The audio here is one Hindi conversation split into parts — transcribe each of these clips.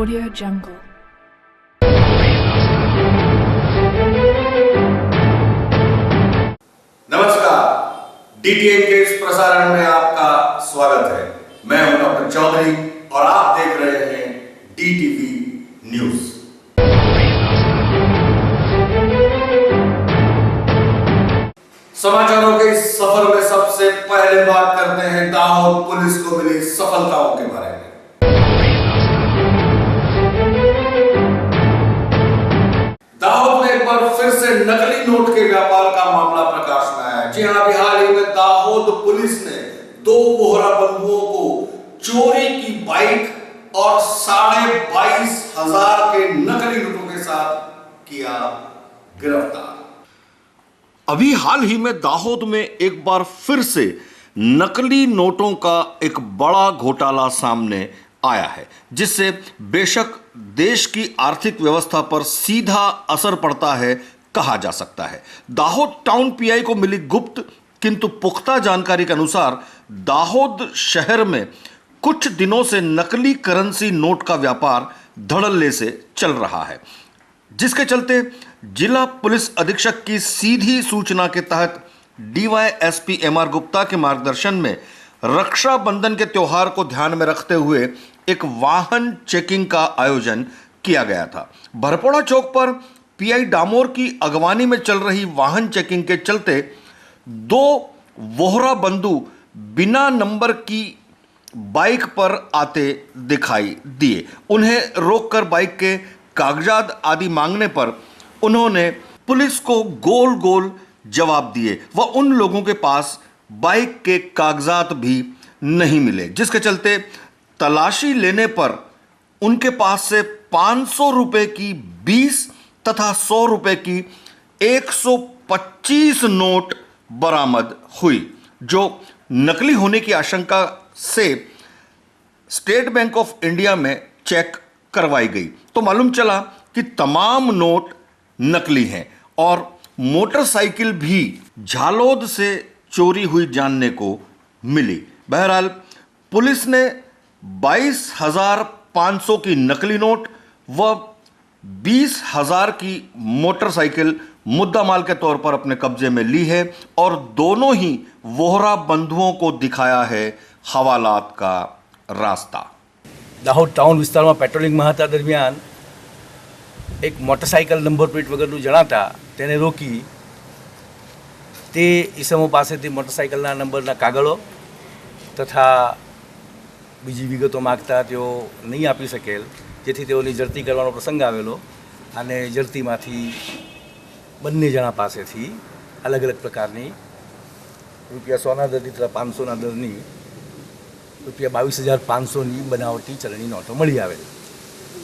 Audio Jungle. नमस्कार, डीटीएन के इस प्रसारण में आपका स्वागत है। मैं हूं डॉक्टर चौधरी और आप देख रहे हैं डीटीवी न्यूज। समाचारों के इस सफर में सबसे पहले बात करते हैं दाहोद पुलिस को मिली सफलताओं के बारे में। दाहोद में एक बार फिर से नकली नोट के व्यापार का मामला प्रकाश में आया। जी हां, हाल ही में दाहोद पुलिस ने दो बोहरा बंधुओं को चोरी की बाइक और 22,500 के नकली नोटों के साथ किया गिरफ्तार। अभी हाल ही में दाहोद में एक बार फिर से नकली नोटों का एक बड़ा घोटाला सामने आया है, जिससे बेशक देश की आर्थिक व्यवस्था पर सीधा असर पड़ता है कहा जा सकता है। दाहोद टाउन पीआई को मिली गुप्त किंतु पुख्ता जानकारी के अनुसार दाहोद शहर में कुछ दिनों से नकली करेंसी नोट का व्यापार धड़ल्ले से चल रहा है, जिसके चलते जिला पुलिस अधीक्षक की सीधी सूचना के तहत डीवाईएसपी एमआर गुप्ता के मार्गदर्शन में रक्षाबंधन के त्योहार को ध्यान में रखते हुए एक वाहन चेकिंग का आयोजन किया गया था। भरपोड़ा चौक पर पीआई डामोर की अगवानी में चल रही वाहन चेकिंग के चलते दो वोहरा बंधु बिना नंबर की बाइक पर आते दिखाई दिए। उन्हें रोककर बाइक के कागजात आदि मांगने पर उन्होंने पुलिस को गोल गोल जवाब दिए व उन लोगों के पास बाइक के कागजात भी नहीं मिले, जिसके चलते तलाशी लेने पर उनके पास से 500 रुपए की 20 तथा 100 रुपए की 125 नोट बरामद हुई, जो नकली होने की आशंका से स्टेट बैंक ऑफ इंडिया में चेक करवाई गई तो मालूम चला कि तमाम नोट नकली हैं और मोटरसाइकिल भी झालोद से चोरी हुई जानने को मिली। बहरहाल पुलिस ने 22,500 की नकली नोट व 20,000 की मोटरसाइकिल मुद्दामाल के तौर पर अपने कब्जे में ली है और दोनों ही वोहरा बंधुओं को दिखाया है हवालात का रास्ता। દાહોદ ટાઉન વિસ્તારમાં પેટ્રોલિંગમાં હતા દરમિયાન એક મોટરસાઇકલ નંબર પ્લેટ વગરનું જણાતા તેને રોકી તે ઈસમો પાસેથી મોટરસાઇકલના નંબરના કાગળો તથા બીજી વિગતો માગતા તેઓ નહીં આપી શકેલ, જેથી તેઓની જડતી કરવાનો પ્રસંગ આવેલો અને જડતીમાંથી બંને જણા પાસેથી અલગ અલગ પ્રકારની રૂપિયા 100ના દરની તથા 500ના દરની રૂપિયા 22,500ની બનાવટી ચલણી નોટો મળી આવેલ।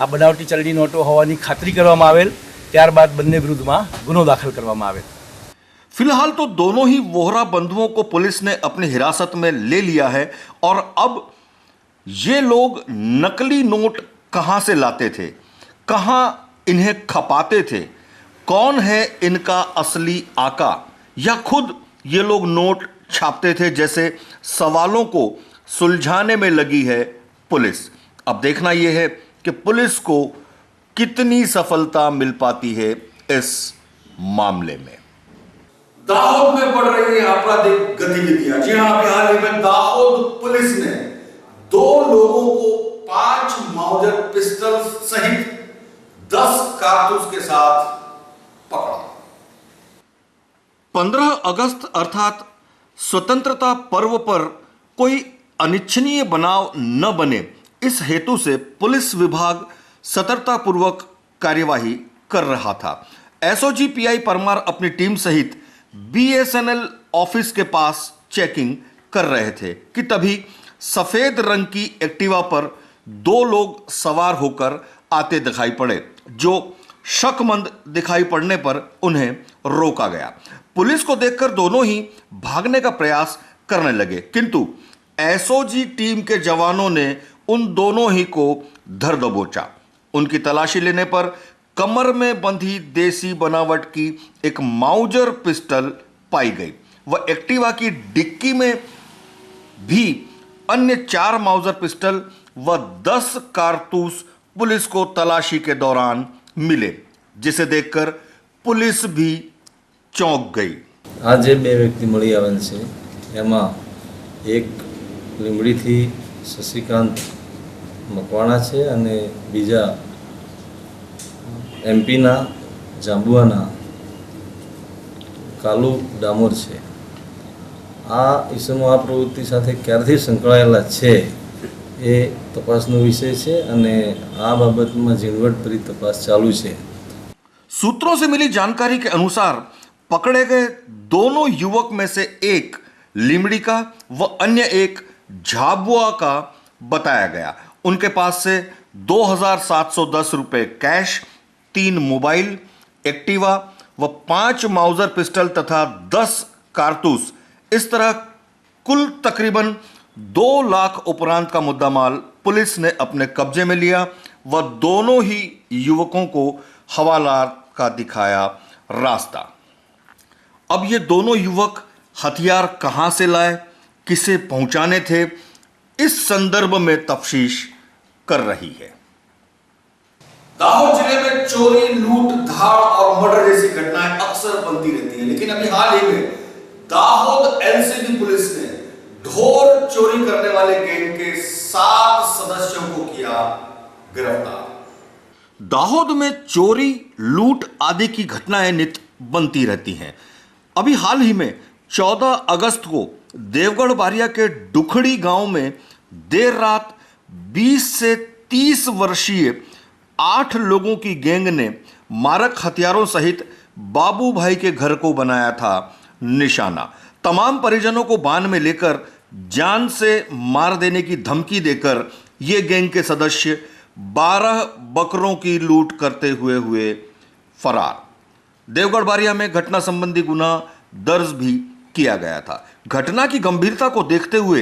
આ બનાવટી ચલણી નોટો હોવાની ખાતરી કરવામાં આવેલ, ત્યારબાદ બંને વિરુદ્ધમાં ગુનો દાખલ કરવામાં આવેલ। फिलहाल तो दोनों ही वोहरा बंधुओं को पुलिस ने अपनी हिरासत में ले लिया है और अब ये लोग नकली नोट कहां से लाते थे, कहां इन्हें खपाते थे, कौन है इनका असली आका या खुद ये लोग नोट छापते थे, जैसे सवालों को सुलझाने में लगी है पुलिस। अब देखना यह है कि पुलिस को कितनी सफलता मिल पाती है इस मामले में। दाहोद में बढ़ रही है आपराधिक गतिविधियां। जी हां, हाल ही में दाहोद पुलिस ने 2 लोगों को 5 माउजर पिस्टल सहित 10 कारतूस के साथ पकड़ा। 15 अगस्त अर्थात स्वतंत्रता पर्व पर कोई अनिच्छनीय बनाव न बने, इस हेतु से पुलिस विभाग सतर्कतापूर्वक कार्यवाही कर रहा था। एसओजी पीआई परमार अपनी टीम सहित बीएसएनएल ऑफिस के पास चेकिंग कर रहे थे कि तभी सफेद रंग की एक्टिवा पर 2 लोग सवार होकर आते दिखाई पड़े, जो शकमंद दिखाई पड़ने पर उन्हें रोका गया। पुलिस को देखकर दोनों ही भागने का प्रयास करने लगे, किंतु एसओजी टीम के जवानों ने उन दोनों ही को धर दबोचा। उनकी तलाशी लेने पर कमर में बंधी देसी बनावट की एक माउजर पिस्टल पाई गई व एक्टिवा की डिक्की में भी अन्य 4 माउजर पिस्टल व 10 कारतूस पुलिस को तलाशी के दौरान मिले, जिसे देखकर पुलिस भी चौंक गई। आज બે વ્યક્તિ મળી આવેલ છે એમાં એક લીંબડીથી શશિકાંત મકવાણા છે અને બીજા એમપીના જાંબુઆના કાલુ ડામોર છે। આ ઈસમો આ પ્રવૃત્તિ સાથે ક્યારથી સંકળાયેલા છે એ તપાસનો વિષય છે અને આ બાબતમાં ઝીણવટભરી તપાસ ચાલુ છે। सूत्रों से मिली जानकारी के अनुसार पकड़े गए दोनों युवक में से एक लिमड़ी का व अन्य एक झाबुआ का बताया गया। उनके पास से 2,710 रुपए कैश, 3 मोबाइल, एक्टिवा व 5 माउजर पिस्टल तथा 10 कारतूस, इस तरह कुल तकरीबन 2 लाख उपरांत का मुद्दामाल पुलिस ने अपने कब्जे में लिया व दोनों ही युवकों को हवालात का दिखाया रास्ता। अब ये दोनों युवक हथियार कहां से लाए, किसे पहुंचाने थे, इस संदर्भ में तफ्तीश कर रही है। दाहोद जिले में चोरी, लूट, धाड़ और मर्डर जैसी घटनाएं अक्सर बनती रहती हैं, लेकिन अभी हाल ही में दाहोद एलसीबी पुलिस ने ढोर चोरी करने वाले गैंग के 7 सदस्यों को किया गिरफ्तार। दाहोद में चोरी, लूट आदि की घटनाएं नित्य बनती रहती हैं। अभी हाल ही में 14 अगस्त को देवगढ़ बारिया के डुखड़ी गांव में देर रात 20 से 30 वर्षीय 8 लोगों की गैंग ने मारक हथियारों सहित बाबू भाई के घर को बनाया था निशाना। तमाम परिजनों को बांध में लेकर जान से मार देने की धमकी देकर ये गैंग के सदस्य 12 बकरों की लूट करते हुए फरार। देवगढ़ बारिया में घटना संबंधी गुनाह दर्ज भी किया गया था। घटना की गंभीरता को देखते हुए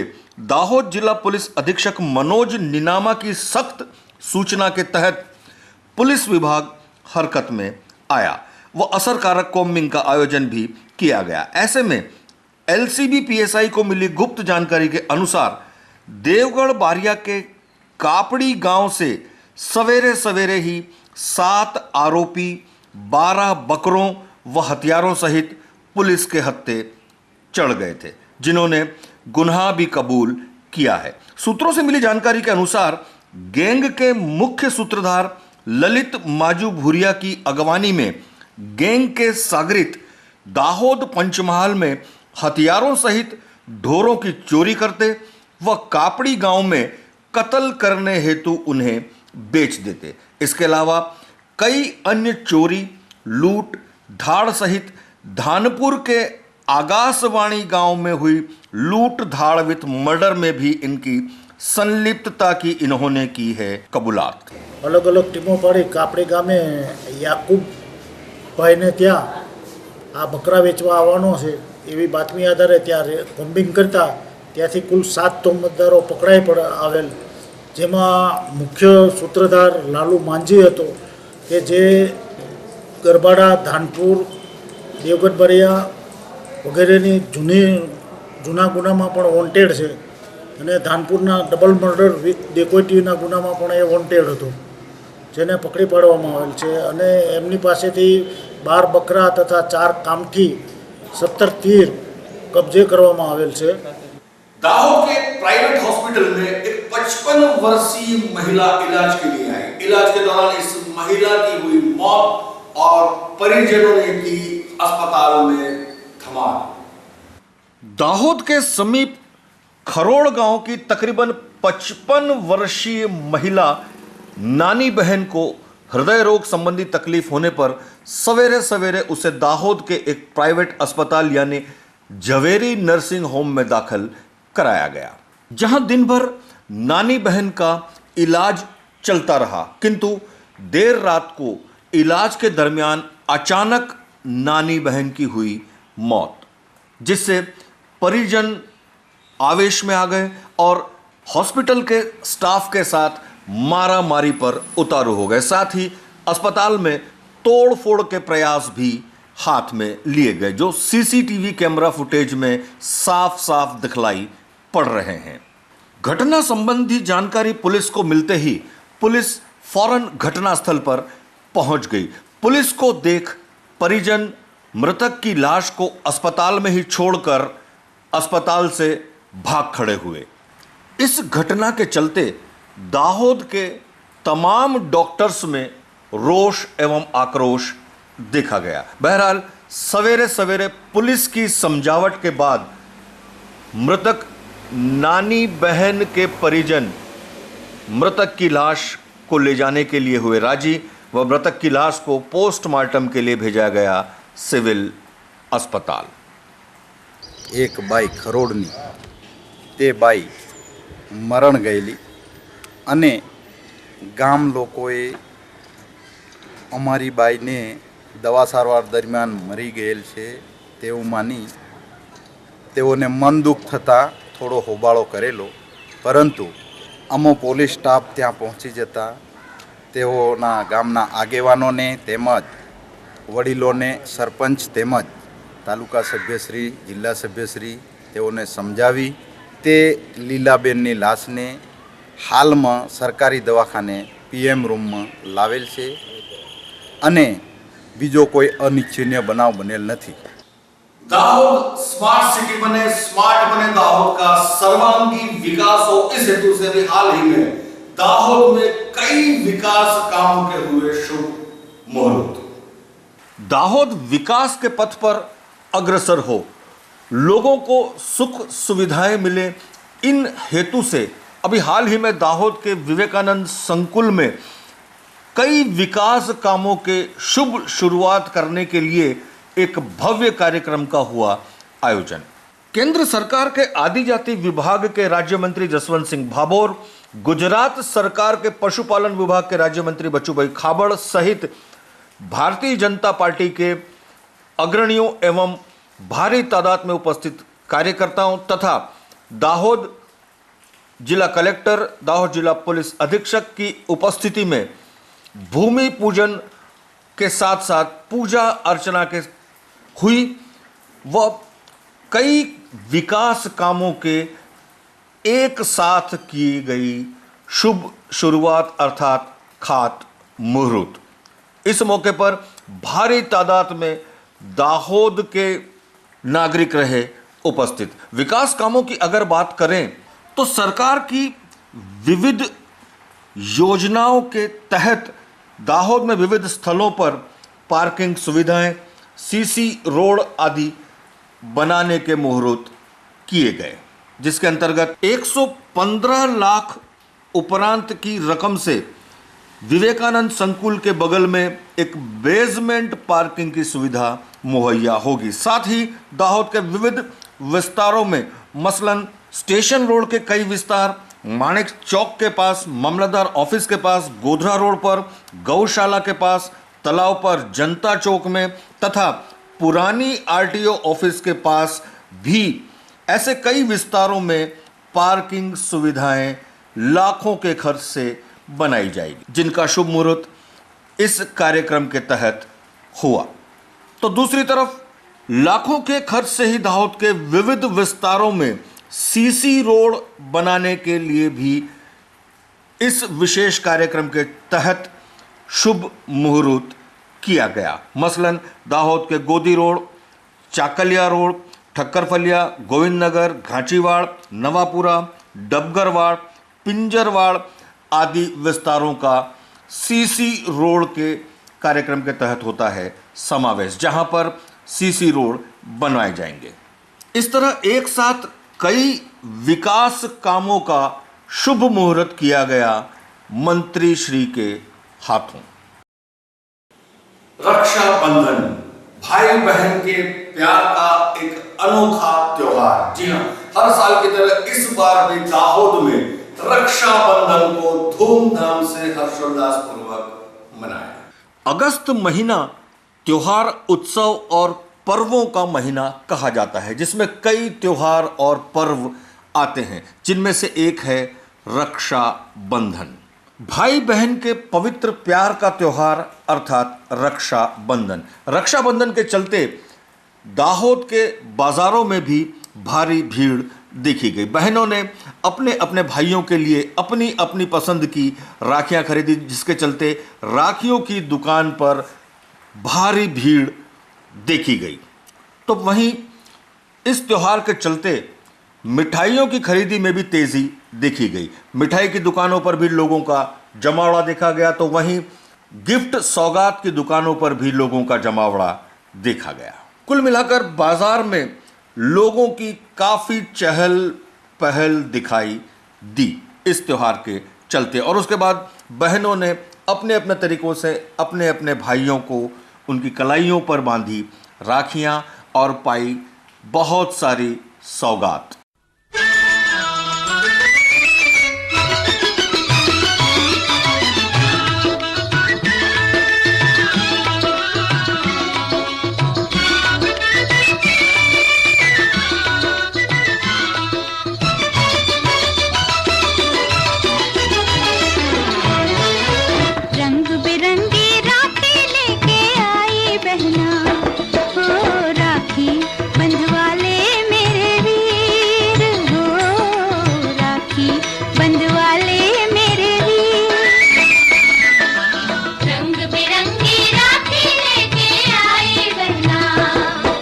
दाहोद जिला पुलिस अधीक्षक मनोज निनामा की सख्त सूचना के तहत पुलिस विभाग हरकत में आया व असरकारक कॉम्बिंग का आयोजन भी किया गया। ऐसे में एलसीबी पीएसआई को मिली गुप्त जानकारी के अनुसार देवगढ़ बारिया के कापड़ी गांव से सवेरे सवेरे ही 7 आरोपी 12 बकरों व हथियारों सहित पुलिस के हत्थे चढ़ गए थे, जिन्होंने गुनाह भी कबूल किया है। सूत्रों से मिली जानकारी के अनुसार गैंग के मुख्य सूत्रधार ललित माजू भूरिया की अगवानी में गैंग के सागरित दाहोद पंचमहाल में हथियारों सहित ढोरों की चोरी करते व कापड़ी गांव में कत्ल करने हेतु उन्हें बेच देते। इसके अलावा कई अन्य चोरी, लूट, धाड़ सहित धानपुर के आगासवाणी गांव में हुई लूट, धाड़ विथ मर्डर में भी इनकी संलिप्तता की इन्होंने की है कबूलात। अलग अलग टीमों पाड़ी कापड़ी गामे याकूब भाई ने त्या आ बकरा वेचवा आवવાનો છે એવી બાતમી આધારે ત્યાં કોમ્બિંગ કરતા ત્યાંથી કુલ 7 તોમતદારો પકડાઈ આવેલ, જેમાં મુખ્ય સૂત્રધાર લાલુ માંજી હતો કે જે ગરબાડા, ધાનપુર, દેવગઢ બરિયા વગેરેની જૂના ગુનામાં પણ વોન્ટેડ છે અને ધાનપુરના ડબલ મર્ડર વિથ ડેકોઇટીના ગુનામાં પણ એ વોન્ટેડ હતો, જેને પકડી પાડવામાં આવેલ છે અને એમની પાસેથી 12 બકરા તથા 4 કામઠી 17 तीर कब्जे કરવામાં આવેલ છે। दाहोद के एक प्राइवेट हॉस्पिटल में एक 55 वर्षीय महिला इलाज के लिए आई। इलाज के दौरान इस महिला की हुई मौत और परिजनों ने की अस्पताल में धमाल। दाहोद के समीप खरोड़ गांव की तकरीबन 55 वर्षीय महिला नानी बहन को हृदय रोग संबंधी तकलीफ होने पर सवेरे सवेरे उसे दाहोद के एक प्राइवेट अस्पताल यानी झवेरी नर्सिंग होम में दाखिल कराया गया, जहां दिन भर नानी बहन का इलाज चलता रहा, किंतु देर रात को इलाज के दरमियान अचानक नानी बहन की हुई मौत, जिससे परिजन आवेश में आ गए और हॉस्पिटल के स्टाफ के साथ मारा मारी पर उतारू हो गए। साथ ही अस्पताल में तोड़ फोड़ के प्रयास भी हाथ में लिए गए, जो सीसीटीवी कैमरा फुटेज में साफ साफ दिखलाई पड़ रहे हैं। घटना संबंधी जानकारी पुलिस को मिलते ही पुलिस फौरन घटनास्थल पर पहुंच गई। पुलिस को देख परिजन मृतक की लाश को अस्पताल में ही छोड़कर अस्पताल से भाग खड़े हुए। इस घटना के चलते दाहोद के तमाम डॉक्टर्स में रोष एवं आक्रोश देखा गया। बहरहाल सवेरे सवेरे पुलिस की समझावट के बाद मृतक नानी बहन के परिजन मृतक की लाश को ले जाने के लिए हुए राजी व मृतक की लाश को पोस्टमार्टम के लिए भेजा गया सिविल अस्पताल। एक बाई खरोड़नी ते बाई मरण गયેલી અને ગામ લોકોએ અમારી બાઈને દવા સારવાર દરમિયાન મરી ગયેલ છે તેવું માની તેઓને મન દુઃખ થતાં થોડો હોબાળો કરેલો, પરંતુ અમો પોલીસ સ્ટાફ ત્યાં પહોંચી જતા તેઓના ગામના આગેવાનોને તેમજ વડીલોને સરપંચ તેમજ તાલુકા સભ્યશ્રી જિલ્લા સભ્યશ્રી તેઓને સમજાવી તે લીલાબેનની લાશને હાલમાં સરકારી દવાખાને પીએમ રૂમમાં લાવેલ છે અને બીજો કોઈ અનિચ્છનીય બનાવ બનેલ નથી। दाहोद स्मार्ट सिटी बने, स्मार्ट बने दाहोद का सर्वांगीण विकास हो, इस हेतु से भी हाल ही में दाहोद में कई विकास कामों के हुए शुभ मुहूर्त। दाहोद विकास के पथ पर अग्रसर हो, लोगों को सुख सुविधाएं मिले, इन हेतु से अभी हाल ही में दाहोद के विवेकानंद संकुल में कई विकास कामों के शुभ शुरुआत करने के लिए एक भव्य कार्यक्रम का हुआ आयोजन। केंद्र सरकार के आदिजाति विभाग के राज्य मंत्री जसवंत सिंह भाभोर, गुजरात सरकार के पशुपालन विभाग के राज्य मंत्री बचूभाई खाबड़ सहित भारतीय जनता पार्टी के अग्रणियों एवं भारी तादाद में उपस्थित कार्यकर्ताओं तथा दाहोद जिला कलेक्टर, दाहोद जिला पुलिस अधीक्षक की उपस्थिति में भूमि पूजन के साथ साथ पूजा अर्चना के हुई व कई विकास कामों के एक साथ की गई शुभ शुरुआत अर्थात खात मुहूर्त। इस मौके पर भारी तादाद में दाहोद के नागरिक रहे उपस्थित। विकास कामों की अगर बात करें तो सरकार की विविध योजनाओं के तहत दाहोद में विविध स्थलों पर पार्किंग सुविधाएं, सीसी रोड आदि बनाने के मुहूर्त किए गए, जिसके अंतर्गत 115 लाख उपरांत की रकम से विवेकानंद संकुल के बगल में एक बेसमेंट पार्किंग की सुविधा मुहैया होगी। साथ ही दाहोद के विविध विस्तारों में मसलन स्टेशन रोड के कई विस्तार, माणिक चौक के पास, मामलतदार ऑफिस के पास, गोधरा रोड पर, गौशाला के पास, तालाब पर, जनता चौक में तथा पुरानी आरटीओ ऑफिस के पास भी ऐसे कई विस्तारों में पार्किंग सुविधाएं लाखों के खर्च से बनाई जाएगी, जिनका शुभ मुहूर्त इस कार्यक्रम के तहत हुआ। तो दूसरी तरफ लाखों के खर्च से ही दाहोद के विविध विस्तारों में सीसी रोड बनाने के लिए भी इस विशेष कार्यक्रम के तहत शुभ मुहूर्त किया गया। मसलन दाहोद के गोदी रोड, चाकलिया रोड, ठक्करफलिया, गोविंद नगर, घाचीवाड़, नवापुरा, डबगरवाड़, पिंजरवाड़ आदि विस्तारों का सीसी रोड के कार्यक्रम के तहत होता है समावेश, जहां पर सीसी रोड बनवाए जाएंगे। इस तरह एक साथ कई विकास कामों का शुभ मुहूर्त किया गया मंत्री श्री के हाथों। रक्षाबंधन भाई बहन के प्यार का एक अनोखा त्योहार। जी हाँ, हर साल की तरह इस बार भी दाहोद में रक्षाबंधन को धूमधाम से हर्षोल्लास पूर्वक मनाया। अगस्त महीना त्योहार, उत्सव और पर्वों का महीना कहा जाता है, जिसमें कई त्योहार और पर्व आते हैं, जिनमें से एक है रक्षाबंधन। भाई बहन के पवित्र प्यार का त्योहार अर्थात रक्षाबंधन। रक्षाबंधन के चलते दाहोद के बाजारों में भी भारी भीड़ देखी गई। बहनों ने अपने अपने भाइयों के लिए अपनी अपनी पसंद की राखियां खरीदी, जिसके चलते राखियों की दुकान पर भारी भीड़ देखी गई। तो वहीं इस त्योहार के चलते मिठाइयों की खरीदी में भी तेजी देखी गई। मिठाई की दुकानों पर भी लोगों का जमावड़ा देखा गया, तो वहीं गिफ्ट सौगात की दुकानों पर भी लोगों का जमावड़ा देखा गया। कुल मिलाकर बाजार में लोगों की काफी चहल पहल दिखाई दी इस त्योहार के चलते। और उसके बाद बहनों ने अपने अपने तरीकों से अपने अपने भाइयों को उनकी कलाइयों पर बांधी राखियां और पाई बहुत सारी सौगात। रंग बिरंगी राखी लेके आई बहना, हो राखी बंधवा ले मेरे वीर, हो राखी बंधवा ले मेरे वीर। रंग बिरंगी राखी लेके आई बहना,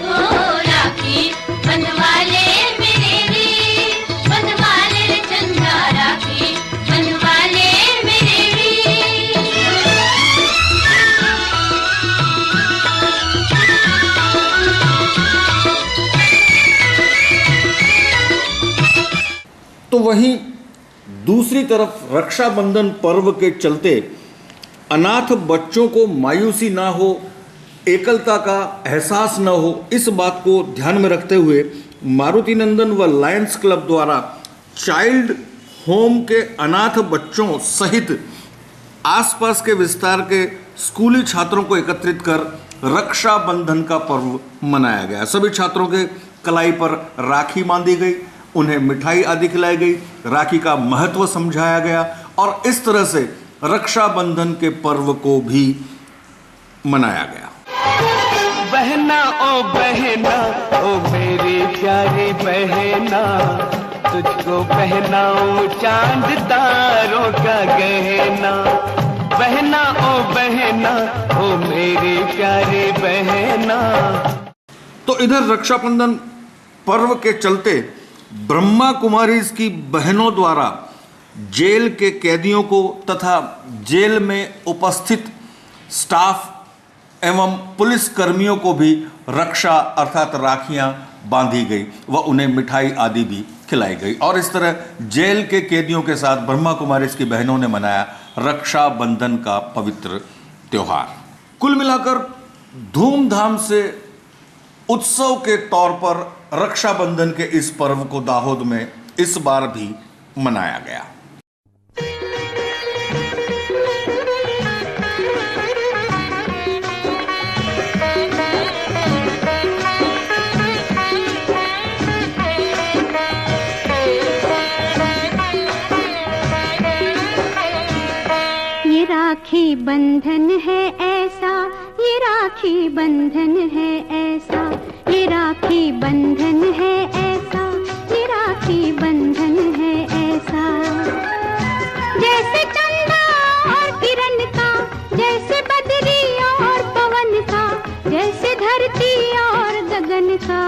हो राखी बंधवा ले मेरे वीर, बंधवा ले चंदा राखी बंधवा ले मेरे वीर। तो वहीं दूसरी तरफ रक्षाबंधन पर्व के चलते अनाथ बच्चों को मायूसी ना हो, एकलता का एहसास ना हो, इस बात को ध्यान में रखते हुए मारुति नंदन व लायंस क्लब द्वारा चाइल्ड होम के अनाथ बच्चों सहित आसपास के विस्तार के स्कूली छात्रों को एकत्रित कर रक्षाबंधन का पर्व मनाया गया। सभी छात्रों के कलाई पर राखी बांधी गई, उन्हें मिठाई आदि खिलाई गई, राखी का महत्व समझाया गया और इस तरह से रक्षाबंधन के पर्व को भी मनाया गया। बहना ओ मेरी प्यारी बहना, तुझको पहनाऊं चांद तारों का गहना। बहना ओ मेरी प्यारी बहना। तो इधर रक्षाबंधन पर्व के चलते ब्रह्मा कुमारीज की बहनों द्वारा जेल के कैदियों को तथा जेल में उपस्थित स्टाफ एवं पुलिस कर्मियों को भी रक्षा अर्थात राखियां बांधी गई व उन्हें मिठाई आदि भी खिलाई गई। और इस तरह जेल के कैदियों के साथ ब्रह्मा कुमारीज की बहनों ने मनाया रक्षाबंधन का पवित्र त्योहार। कुल मिलाकर धूमधाम से उत्सव के तौर पर रक्षाबंधन के इस पर्व को दाहोद में इस बार भी मनाया गया। ये राखी बंधन है ऐसा, ये राखी बंधन है ऐसा, ये राखी बंधन है ऐसा, ये राखी बंधन है ऐसा। जैसे चंदा और किरण का, जैसे बदरी और पवन का, जैसे धरती और गगन का,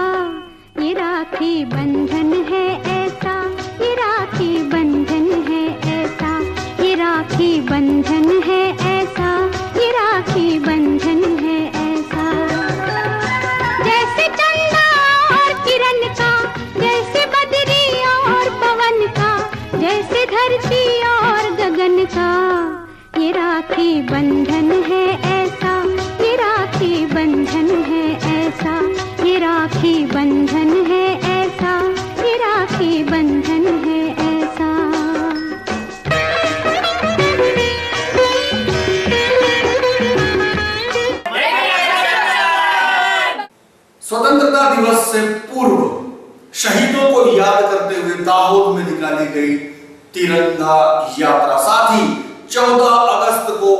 ये राखी बंधन है ऐसा, ये राखी बंधन है ऐसा, ये राखी बंधन है ऐसा, ये राखी बंधन है ऐसा। जैसे चंदा और किरण का, जैसे बदरी और पवन का, जैसे धरती और गगन का, ये राखी बंधन है ऐसा, ये राखी बंधन है ऐसा, ये राखी बंधन है ऐसा, ये राखी बंधन है ऐसा। स्वतंत्रता दिवस से पूर्व शहीदों को याद करते हुए दाहोद में निकाली गई तिरंगा यात्रा। साथ ही 14 अगस्त को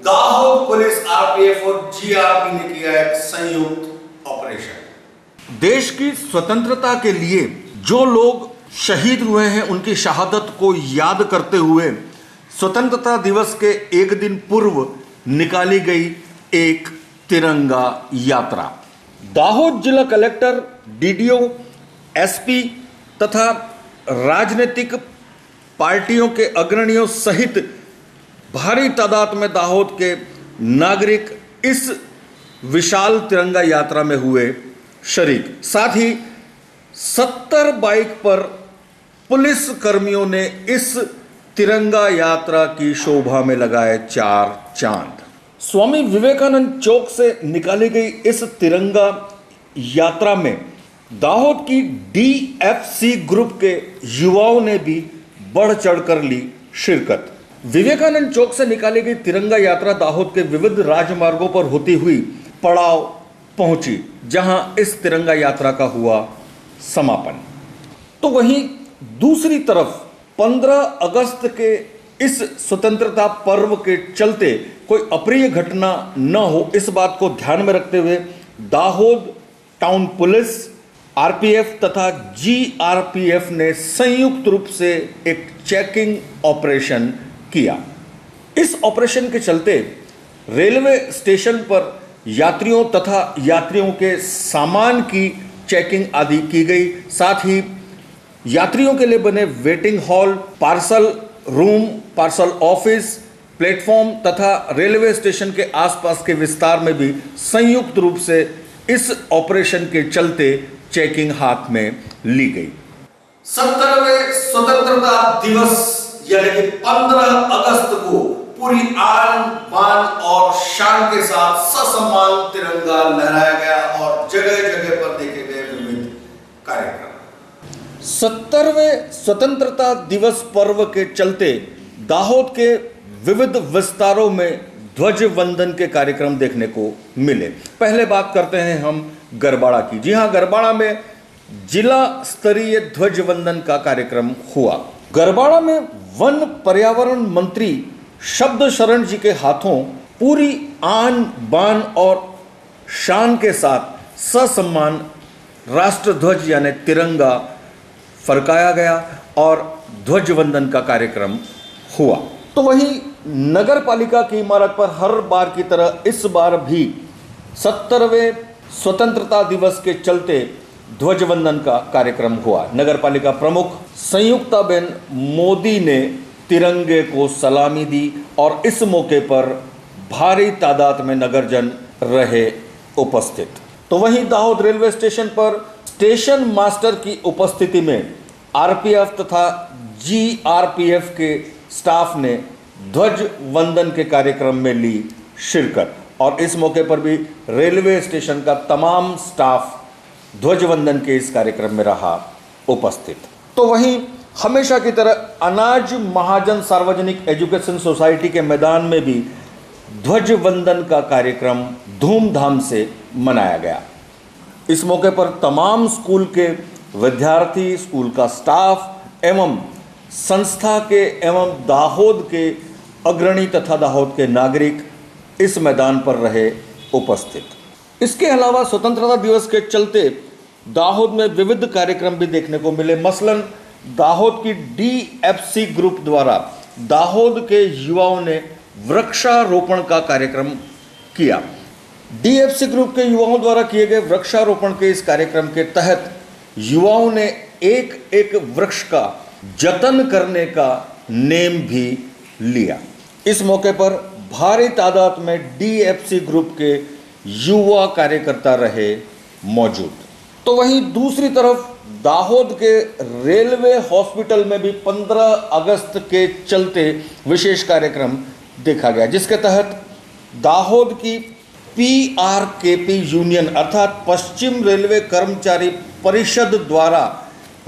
दाहोद पुलिस, आरपीएफ और जीआरपी ने किया एक संयुक्त ऑपरेशन। देश की स्वतंत्रता के लिए जो लोग शहीद हुए हैं उनकी शहादत को याद करते हुए स्वतंत्रता दिवस के एक दिन पूर्व निकाली गई एक तिरंगा यात्रा। दाहोद जिला कलेक्टर, डीडीओ, एसपी तथा राजनीतिक पार्टियों के अग्रणियों सहित भारी तादाद में दाहोद के नागरिक इस विशाल तिरंगा यात्रा में हुए शरीक। साथ ही 70 बाइक पर पुलिस कर्मियों ने इस तिरंगा यात्रा की शोभा में लगाए 4 चांद। स्वामी विवेकानंद चौक से निकाली गई इस तिरंगा यात्रा में दाहोद की डीएफसी ग्रुप के युवाओं ने भी बढ़ चढ़कर ली शिरकत। विवेकानंद चौक से निकाली गई तिरंगा यात्रा दाहोद के विविध राजमार्गों पर होती हुई पड़ाव पहुंची, जहां इस तिरंगा यात्रा का हुआ समापन। तो वहीं दूसरी तरफ 15 अगस्त के इस स्वतंत्रता पर्व के चलते कोई अप्रिय घटना न हो, इस बात को ध्यान में रखते हुए दाहोद टाउन पुलिस, आरपीएफ तथा जीआरपीएफ ने संयुक्त रूप से एक चेकिंग ऑपरेशन किया। इस ऑपरेशन के चलते रेलवे स्टेशन पर यात्रियों तथा यात्रियों के सामान की चेकिंग आदि की गई। साथ ही यात्रियों के लिए बने waiting hall, parcel room, parcel office, platform तथा रेलवे स्टेशन के आसपास के विस्तार में भी संयुक्त रूप से इस ऑपरेशन के चलते चेकिंग हाथ में ली गई। 70वें स्वतंत्रता दिवस यानी कि 15 अगस्त को पूरी आन बान और शान के साथ ससम्मान तिरंगा लहराया गया और जगह जगह पर देखे गए विविध कार्यक्रम। 70वें स्वतंत्रता दिवस पर्व के चलते दाहोद के विविध विस्तारों में ध्वज वंदन के कार्यक्रम देखने को मिले। पहले बात करते हैं हम गरबाड़ा की। जी हां, गरबाड़ा में जिला स्तरीय ध्वज वंदन का कार्यक्रम हुआ। गरबाड़ा में वन पर्यावरण मंत्री शब्द शरण जी के हाथों पूरी आन बान और शान के साथ ससम्मान राष्ट्र ध्वज यानी तिरंगा फरकाया गया और ध्वज वंदन का कार्यक्रम हुआ। तो वहीं नगर पालिका की इमारत पर हर बार की तरह इस बार भी 70वें स्वतंत्रता दिवस के चलते ध्वज वंदन का कार्यक्रम हुआ। नगर पालिका प्रमुख संयुक्ताबेन मोदी ने तिरंगे को सलामी दी और इस मौके पर भारी तादाद में नगरजन रहे उपस्थित। तो वहीं दाहोद रेलवे स्टेशन पर स्टेशन मास्टर की उपस्थिति में आरपीएफ तथा जीआरपीएफ के स्टाफ ने ध्वज वंदन के कार्यक्रम में ली शिरकत और इस मौके पर भी रेलवे स्टेशन का तमाम स्टाफ ध्वज वंदन के इस कार्यक्रम में रहा उपस्थित। तो वहीं हमेशा की तरह अनाज महाजन सार्वजनिक एजुकेशन सोसाइटी के मैदान में भी ध्वज वंदन का कार्यक्रम धूमधाम से मनाया गया। इस मौके पर तमाम स्कूल के विद्यार्थी, स्कूल का स्टाफ एवं संस्था के एवं दाहोद के अग्रणी तथा दाहोद के नागरिक इस मैदान पर रहे उपस्थित। इसके अलावा स्वतंत्रता दिवस के चलते दाहोद में विविध कार्यक्रम भी देखने को मिले। मसलन दाहोद की डीएफसी ग्रुप द्वारा दाहोद के युवाओं ने वृक्षारोपण का कार्यक्रम किया। डीएफसी ग्रुप के युवाओं द्वारा किए गए वृक्षारोपण के इस कार्यक्रम के तहत युवाओं ने एक एक वृक्ष का जतन करने का नेम भी लिया। इस मौके पर भारी तादाद में डीएफसी ग्रुप के युवा कार्यकर्ता रहे मौजूद। तो वहीं दूसरी तरफ दाहोद के रेलवे हॉस्पिटल में भी 15 अगस्त के चलते विशेष कार्यक्रम देखा गया, जिसके तहत दाहोद की पीआरकेपी यूनियन अर्थात पश्चिम रेलवे कर्मचारी परिषद द्वारा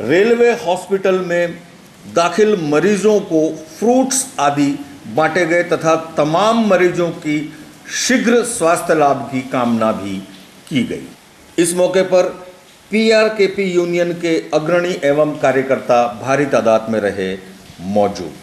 रेलवे हॉस्पिटल में दाखिल मरीजों को फ्रूट्स आदि बांटे गए तथा तमाम मरीजों की शीघ्र स्वास्थ्य लाभ की कामना भी की गई। इस मौके पर पीआरकेपी यूनियन के अग्रणी एवं कार्यकर्ता भारी तादाद में रहे मौजूद।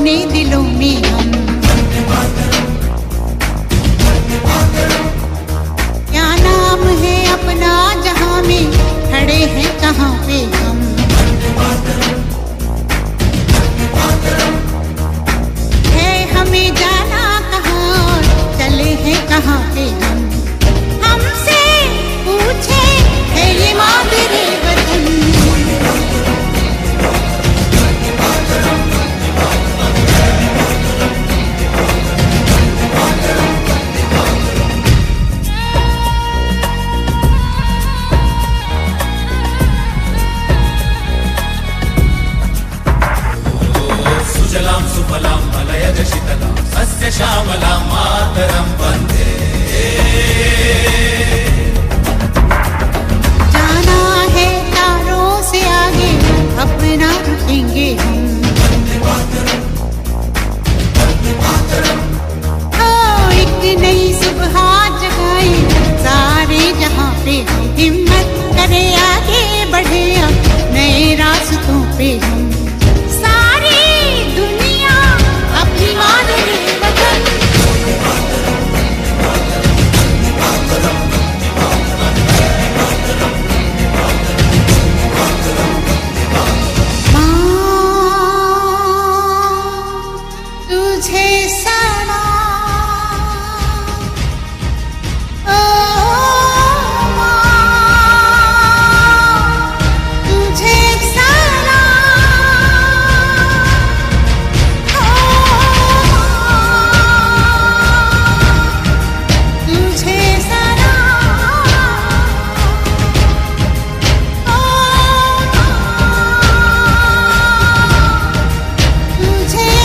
अपने दिलों में हम। क्या नाम है अपना जहां में, खड़े हैं कहाँ पे हम। है हमें जाना कहाँ और चले हैं कहाँ पे हम। हमसे पूछे है ये मादरे वतन। सुजलां सुफलां मलयज शीतलां सस्य श्यामलां मातरं वन्दे। जाना है तारों से आगे, अपना रुकेंगे हम। एक नई सुबह जगाए सारे जहां पे हम। हिम्मत करे आगे बढ़े अब नए रास्तों पे हम। सारी दुनिया अपनी मादरे वतन। तुझे सलाम, ओ माँ, तुझे सलाम, ओ माँ, तुझे सलाम, ओ माँ, तुझे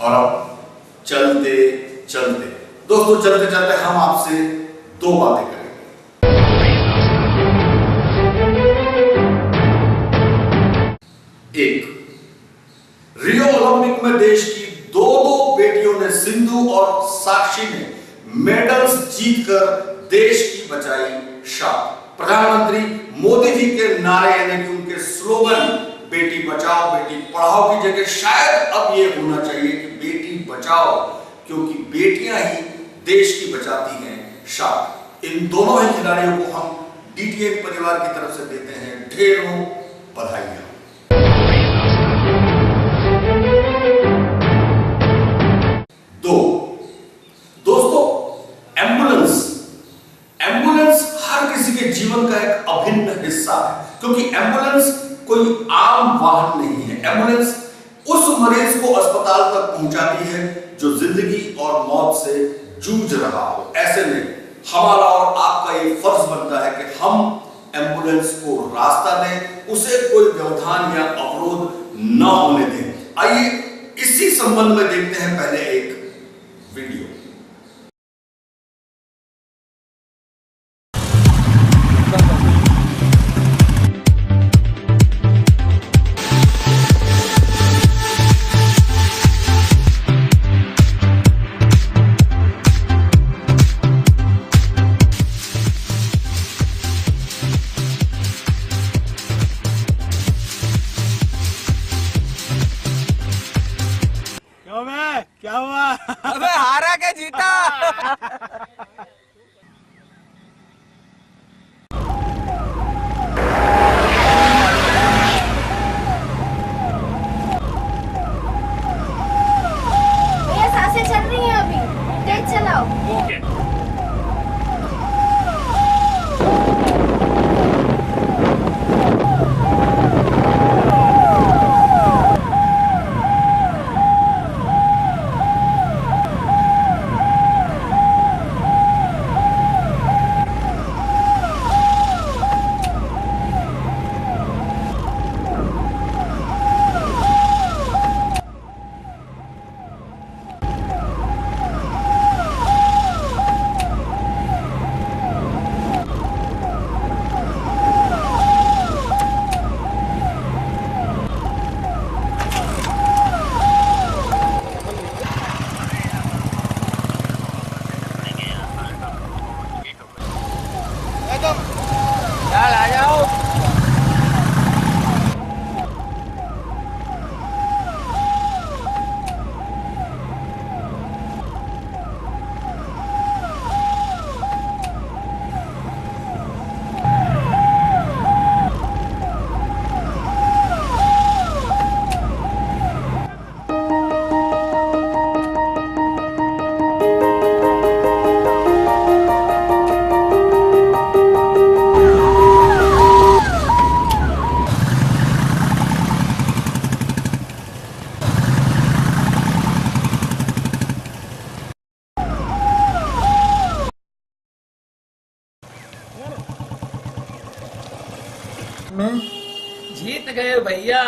और अब चलते चलते दोस्तों, चलते चलते हम आपसे दो बातें करेंगे। एक, रियो ओलंपिक में देश की दो बेटियों ने, सिंधु और साक्षी ने मेडल्स जीतकर देश की बचाई शान। प्रधानमंत्री मोदी जी के नारे यानी कि उनके स्लोगन बेटी बचाओ बेटी पढ़ाओ की जगह शायद अब ये होना चाहिए कि बेटी बचाओ, क्योंकि बेटियां ही देश की बचाती हैं शान। इन दोनों ही खिलाड़ियों को हम डीटीएन परिवार की तरफ से देते हैं ढेरों बधाइयां। दो, दोस्तों, एम्बुलेंस हर किसी के जीवन का एक अभिन्न हिस्सा है, क्योंकि एम्बुलेंस कोई आम वाहन नहीं है। एम्बुलेंस उस मरीज को अस्पताल तक पहुंचाती है जो जिंदगी और मौत से जूझ रहा हो। ऐसे में हमारा और आपका ये फर्ज बनता है कि हम एम्बुलेंस को रास्ता दें, उसे कोई व्यवधान या अवरोध न होने दें। आइए इसी संबंध में देखते हैं पहले एक वीडियो। क्या हुआ? अबे हारा के जीता? ये सांसें चल रही हैं अभी, तेज चलाओ। ओके। चल आ जाओ। जीत गए भैया,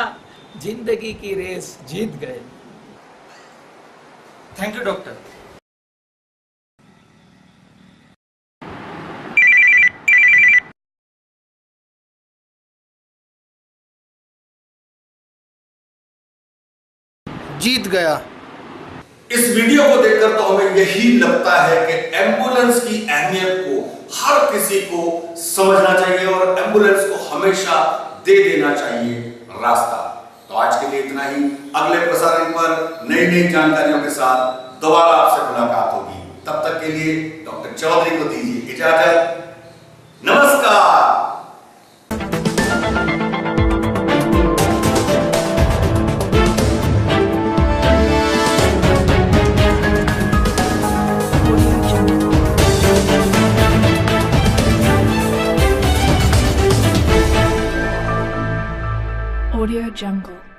जिंदगी की रेस जीत गए। Thank you doctor. जीत गया। इस वीडियो को देखकर तो हमें यही लगता है कि एम्बुलेंस की अहमियत को हर किसी को समझना चाहिए और एम्बुलेंस को हमेशा दे देना चाहिए रास्ता। तो आज के लिए इतना ही। अगले प्रसारण पर नई नई जानकारियों के साथ दोबारा आपसे मुलाकात होगी। तब तक के लिए डॉक्टर चौधरी को दीजिए इजाजत। नमस्कार। Audio Jungle.